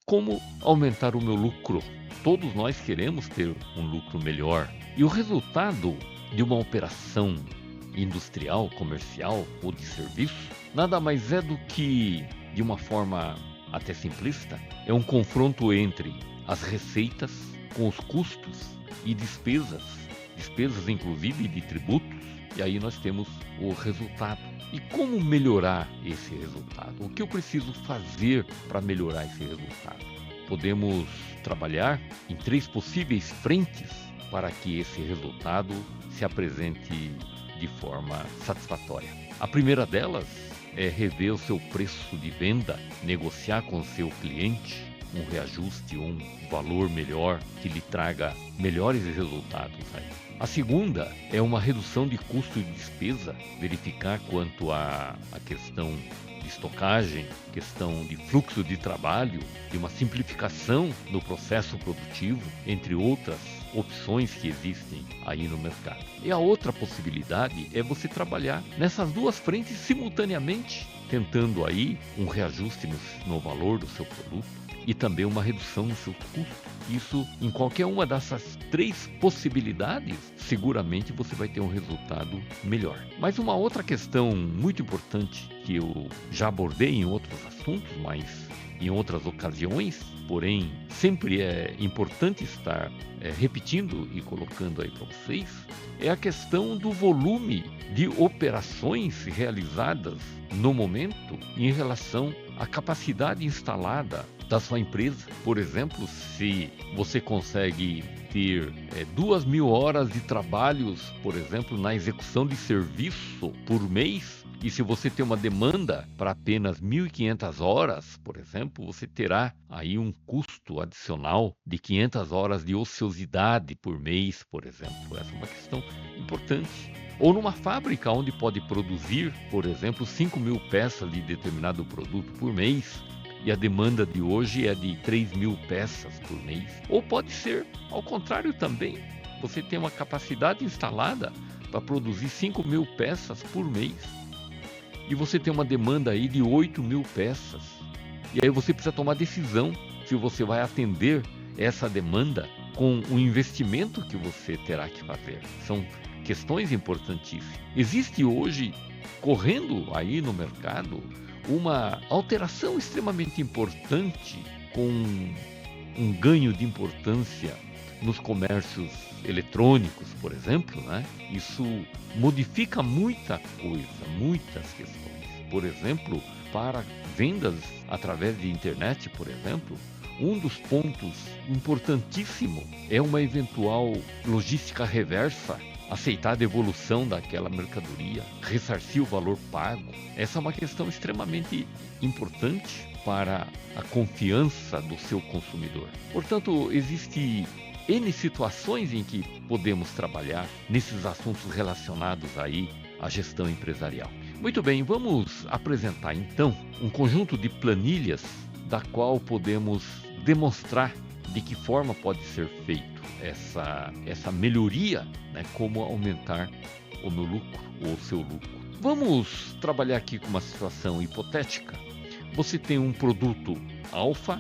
como aumentar o meu lucro. Todos nós queremos ter um lucro melhor. E o resultado de uma operação industrial, comercial ou de serviço, nada mais é do que, de uma forma até simplista, é um confronto entre as receitas com os custos e despesas inclusive de tributos, e aí nós temos o resultado. E como melhorar esse resultado? O que eu preciso fazer para melhorar esse resultado? Podemos trabalhar em 3 possíveis frentes para que esse resultado se apresente de forma satisfatória. A primeira delas é rever o seu preço de venda, negociar com o seu cliente um reajuste, um valor melhor que lhe traga melhores resultados aí. A segunda é uma redução de custo e despesa, verificar quanto à questão de estocagem, questão de fluxo de trabalho, de uma simplificação no processo produtivo, entre outras opções que existem aí no mercado. E a outra possibilidade é você trabalhar nessas duas frentes simultaneamente, tentando aí um reajuste no valor do seu produto e também uma redução no seu custo. Isso, em qualquer uma dessas 3 possibilidades, seguramente você vai ter um resultado melhor. Mas uma outra questão muito importante que eu já abordei em outros assuntos, mas em outras ocasiões, porém sempre é importante estar repetindo e colocando aí para vocês, é a questão do volume de operações realizadas no momento em relação à capacidade instalada da sua empresa. Por exemplo, se você consegue ter 2.000 horas de trabalhos, por exemplo, na execução de serviço por mês, e se você tem uma demanda para apenas 1.500 horas, por exemplo, você terá aí um custo adicional de 500 horas de ociosidade por mês, por exemplo. Essa é uma questão importante. Ou numa fábrica onde pode produzir, por exemplo, 5.000 peças de determinado produto por mês, e a demanda de hoje é de 3.000 peças por mês. Ou pode ser ao contrário também. Você tem uma capacidade instalada para produzir 5.000 peças por mês. E você tem uma demanda aí de 8.000 peças. E aí você precisa tomar decisão se você vai atender essa demanda com o investimento que você terá que fazer. São questões importantíssimas. Existe hoje, correndo aí no mercado, uma alteração extremamente importante com um ganho de importância nos comércios eletrônicos, por exemplo, né? Isso modifica muita coisa, muitas questões. Por exemplo, para vendas através de internet, por exemplo, um dos pontos importantíssimo é uma eventual logística reversa, aceitar a devolução daquela mercadoria, ressarcir o valor pago. Essa é uma questão extremamente importante para a confiança do seu consumidor. Portanto, existe N situações em que podemos trabalhar nesses assuntos relacionados aí à gestão empresarial. Muito bem, vamos apresentar então um conjunto de planilhas da qual podemos demonstrar de que forma pode ser feito essa melhoria, né? Como aumentar o meu lucro ou o seu lucro. Vamos trabalhar aqui com uma situação hipotética. Você tem um produto alfa,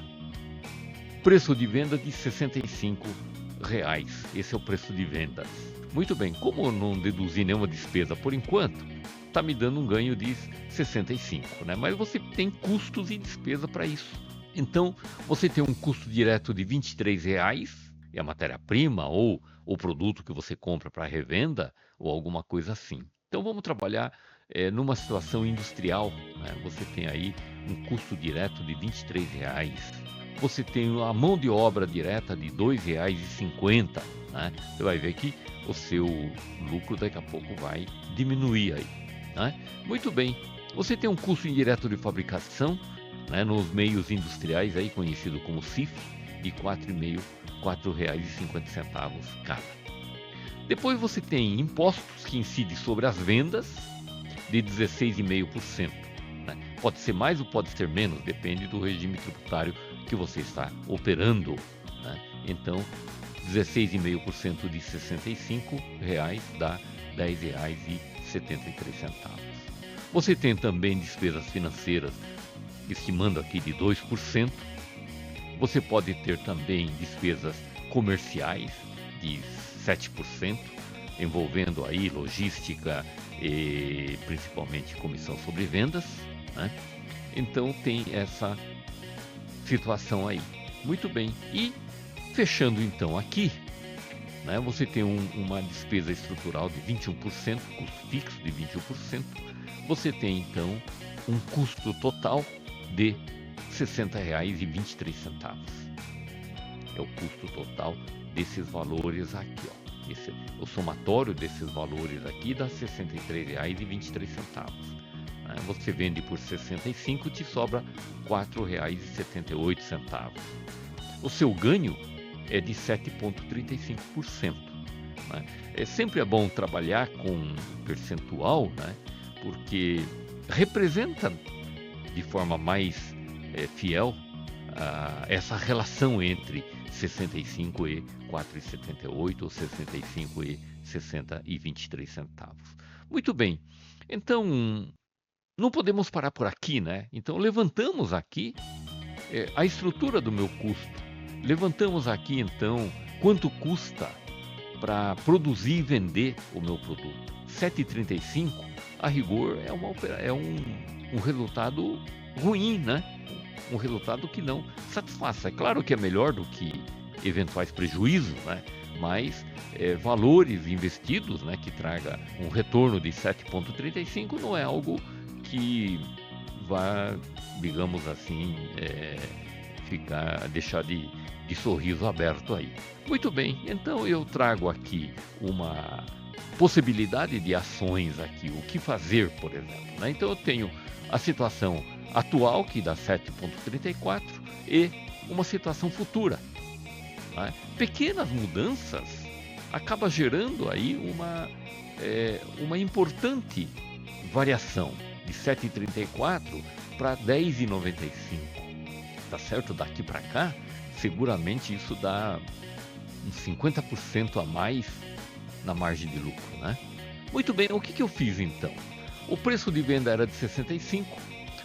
preço de venda de R$65. Esse é o preço de vendas. Muito bem, como eu não deduzi nenhuma despesa por enquanto, está me dando um ganho de 65, né? Mas você tem custos e despesa para isso. Então, você tem um custo direto de R$23, é a matéria-prima ou o produto que você compra para revenda ou alguma coisa assim. Então, vamos trabalhar numa situação industrial, né? Você tem aí um custo direto de R$23. Você tem a mão de obra direta de R$2,50, né? Você vai ver que o seu lucro daqui a pouco vai diminuir aí, né? Muito bem, você tem um custo indireto de fabricação, né, nos meios industriais, aí conhecido como CIF, de R$4,50 cada. Depois você tem impostos que incidem sobre as vendas de 16,5%. Né? Pode ser mais ou pode ser menos, depende do regime tributário que você está operando. Né? Então, 16,5% de R$65 dá R$10,73. Você tem também despesas financeiras, estimando aqui de 2%, Você pode ter também despesas comerciais de 7%, envolvendo aí logística e principalmente comissão sobre vendas, né? Então tem essa situação aí. Muito bem. E fechando então aqui, né, você tem uma despesa estrutural de 21%, custo fixo de 21%. Você tem então um custo total de R$ 60,23. É o custo total desses valores aqui, ó. O somatório desses valores aqui dá R$ 63,23. Você vende por 65, te sobra R$ 4,78. O seu ganho é de 7,35%. Né? Sempre é bom trabalhar com percentual, né? Porque representa de forma mais fiel essa relação entre 65 e 4,78 ou 65 e 60,23 centavos. Muito bem, então não podemos parar por aqui, né? Então levantamos aqui a estrutura do meu custo. Levantamos aqui então quanto custa para produzir e vender o meu produto. 7,35 a rigor é um resultado ruim, né? Um resultado que não satisfaz. É claro que é melhor do que eventuais prejuízos, né? Mas valores investidos, né, que traga um retorno de 7,35 não é algo que vá, digamos assim, deixar de sorriso aberto aí. Muito bem, então eu trago aqui uma possibilidade de ações aqui, o que fazer, por exemplo, né? Então eu tenho a situação atual, que dá 7,34, e uma situação futura, né? Pequenas mudanças acabam gerando aí uma importante variação de 7,34 para 10,95. Tá certo? Daqui para cá, seguramente isso dá uns 50% a mais na margem de lucro, né? Muito bem, o que eu fiz então? O preço de venda era de 65,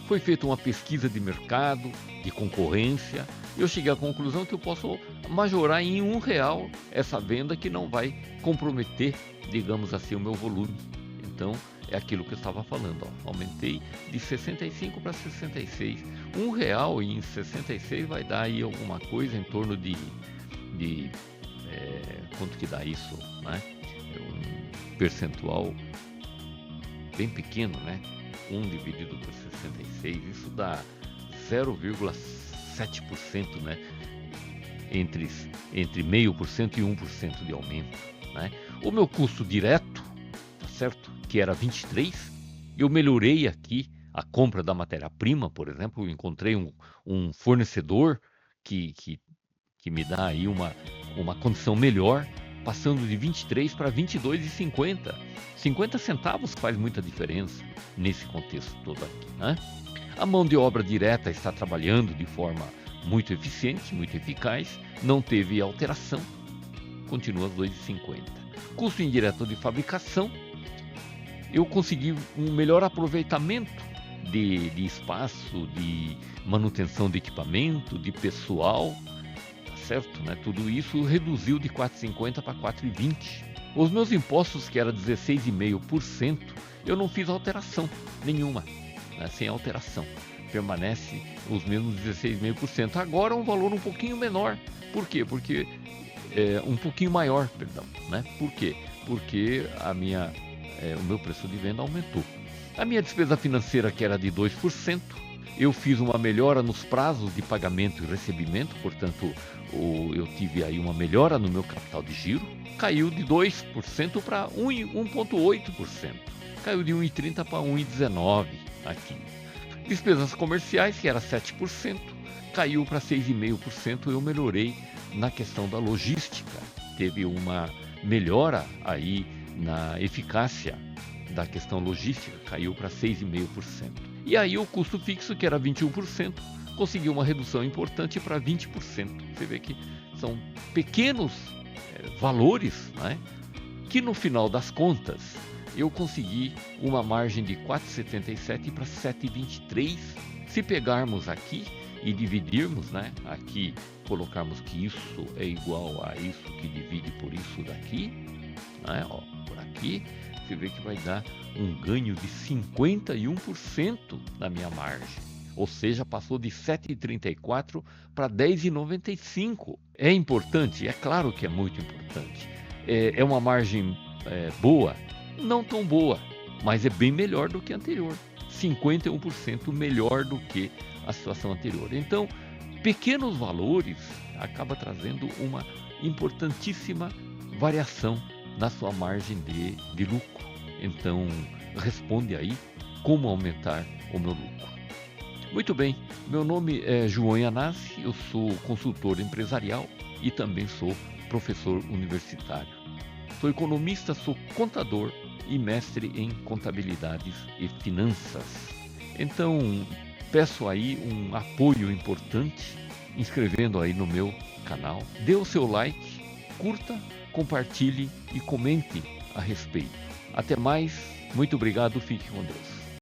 foi feita uma pesquisa de mercado, de concorrência, e eu cheguei à conclusão que eu posso majorar em R$1 essa venda, que não vai comprometer, digamos assim, o meu volume. Então, é aquilo que eu estava falando, ó. Aumentei de 65 para 66. R$1 em 66 vai dar aí alguma coisa em torno de quanto que dá isso, né? É um percentual bem pequeno, né? 1 dividido por 66, isso dá 0,7%, né? Entre 0,5% e 1% de aumento, né? O meu custo direto, tá certo? Que era 23, eu melhorei aqui a compra da matéria-prima, por exemplo. Eu encontrei um fornecedor que me dá aí uma condição melhor, passando de 23 para 22,50. 50 centavos faz muita diferença nesse contexto todo aqui, né? A mão de obra direta está trabalhando de forma muito eficiente, muito eficaz, não teve alteração, continua 2,50. Custo indireto de fabricação, eu consegui um melhor aproveitamento de espaço, de manutenção de equipamento, de pessoal, tá certo, né? Tudo isso reduziu de 4,50 para 4,20. Os meus impostos, que era 16,5%, eu não fiz alteração nenhuma, né? Sem alteração, permanece os mesmos 16,5%. Agora um valor um pouquinho menor. Por quê? Porque um pouquinho maior, perdão, né? Por quê? Porque o meu preço de venda aumentou. A minha despesa financeira, que era de 2%, eu fiz uma melhora nos prazos de pagamento e recebimento, portanto, eu tive aí uma melhora no meu capital de giro, caiu de 2% para 1,8%, caiu de 1,30 para 1,19 aqui. Despesas comerciais, que era 7%, caiu para 6,5%, eu melhorei na questão da logística, teve uma melhora aí na eficácia da questão logística, caiu para 6,5%. E aí o custo fixo, que era 21%, conseguiu uma redução importante para 20%. Você vê que são pequenos valores, né? Que no final das contas eu consegui uma margem de 4,77 para 7,23. Se pegarmos aqui e dividirmos, né? Aqui colocarmos que isso é igual a isso que divide por isso daqui, né? Ó, por aqui, você vê que vai dar um ganho de 51% na minha margem. Ou seja, passou de 7,34 para 10,95. É importante? É claro que é muito importante. É uma margem boa? Não tão boa, mas é bem melhor do que a anterior. 51% melhor do que a situação anterior. Então, pequenos valores acaba trazendo uma importantíssima variação na sua margem de lucro. Então, responde aí como aumentar o meu lucro. Muito bem, meu nome é João Yanasi, eu sou consultor empresarial e também sou professor universitário. Sou economista, sou contador e mestre em contabilidades e finanças. Então, peço aí um apoio importante, inscrevendo aí no meu canal. Dê o seu like, curta, compartilhe e comente a respeito. Até mais, muito obrigado, fique com Deus.